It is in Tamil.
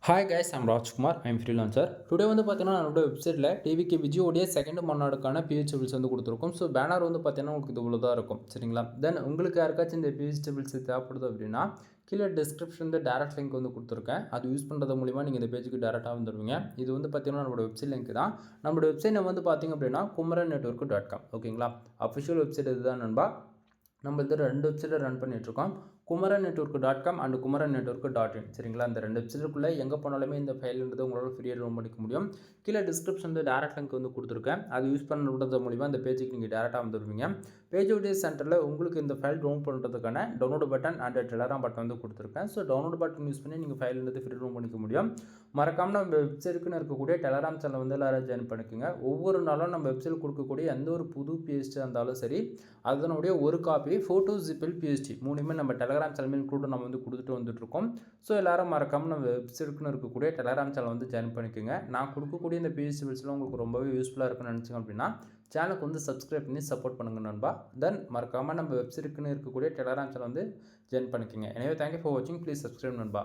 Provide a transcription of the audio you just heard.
Hi guys, I'm Rajkumar. I'm freelancer. Today வந்து பார்த்தீங்கன்னா, நம்மளோட வெப்சைட்டில் டிவிக்கு விஜயோடைய செகண்ட் மாநாடுக்கான பிஹெச்டபிள்ஸ் வந்து கொடுத்துருக்கோம். ஸோ பேனர் வந்து பார்த்தீங்கன்னா உங்களுக்கு இது இவ்வளோ தான் இருக்கும். சரிங்களா? தென் உங்களுக்கு யாருக்காச்சும் இந்த பிஹெச்டபிள்ஸ் தேவைப்படுது அப்படின்னா, கீழே டிஸ்கிரிப்ஷனில் டேரக்ட் லிங்க் வந்து கொடுத்துருக்கேன். அது யூஸ் பண்ணுறது மூலிமா நீங்கள் இந்த பேஜுக்கு டேரெக்டாக வந்துடுவீங்க. இது வந்து பார்த்தீங்கன்னா நம்மளோட வெப்சைட் லிங்க் தான். நம்மளோட வெப்சைட் வந்து பார்த்தீங்க அப்படின்னா kumaran-network.com. ஓகேங்களா? அஃபிஷியல் வெப்சைட் இதுதான் நண்பா. நம்ம இது 2 வெப்சைட்டை ரன் பண்ணிகிட்ருக்கோம். kumaran-network.com and kumaran-network.in. சரிங்களா? இந்த 2 வெப்சைட்டுக்குள்ளே எங்கே போனாலுமே இந்த ஃபைல்ன்றது உங்களால் ஃப்ரீயாக டவுன் பண்ணிக்க முடியும். கீழே டிஸ்கிரிப்ஷனில் டேரக்ட் லிங்க் வந்து கொடுத்துருக்கேன். அது யூஸ் பண்ணுறது மூலிமா இந்த பேஜுக்கு நீங்கள் டேரெக்டாக வந்துடுவீங்க. பேஜோடைய சென்டரில் உங்களுக்கு இந்த ஃபைல் டவுன் பண்ணுறதுக்கான download button and Telegram button வந்து கொடுத்துருக்கேன். ஸோ டவுன்லோட் பட்டன் யூஸ் பண்ணி நீங்கள் ஃபைல்ன்றது ஃப்ரீ டவுன் பண்ணிக்க முடியும். மறக்காமல் நம்ம வெப்சைட்டுக்குன்னு இருக்கக்கூடிய டெலகிராம் சேனல் வந்து எல்லாரும் ஜாயின் பண்ணிக்கோங்க. ஒவ்வொரு நாளும் நம்ம வெப்சைட் கொடுக்கக்கூடிய எந்த ஒரு புது பிஹெச்டி இருந்தாலும் சரி, அதனுடைய ஒரு காப்பி ஃபோட்டோ ஜிப்பில் பிஹெச்டி 3மே நம்ம டெலகிராம் சேனல் கூட நம்ம வந்து கொடுத்துட்டு வந்துட்டுருக்கோம். ஸோ எல்லாரும் மறக்காமல் நம்ம வெப்சைட்டுக்குன்னு இருக்கக்கூடிய டெலகிராம் சேனல் வந்து ஜாயின் பண்ணிக்கோங்க. நான் கொடுக்கக்கூடிய இந்த பிஹெச்டி பில்ஸ்லாம் உங்களுக்கு ரொம்பவே யூஸ்ஃபுல்லாக இருக்குன்னு நினச்சிங்க அப்படின்னா சேனலுக்கு வந்து சப்ஸ்கிரைப் பண்ணி சப்போர்ட் பண்ணுங்கள் நண்பா. தென் மறக்காமல் நம்ம வெப்சைட்டுக்குன்னு இருக்கக்கூடிய டெலகிராம் சேனல் வந்து ஜாயின் பண்ணிக்கோங்க. எனவே தேங்க்யூ ஃபார் வாட்சிங். ப்ளீஸ் சப்ஸ்கிரைப் நண்பா.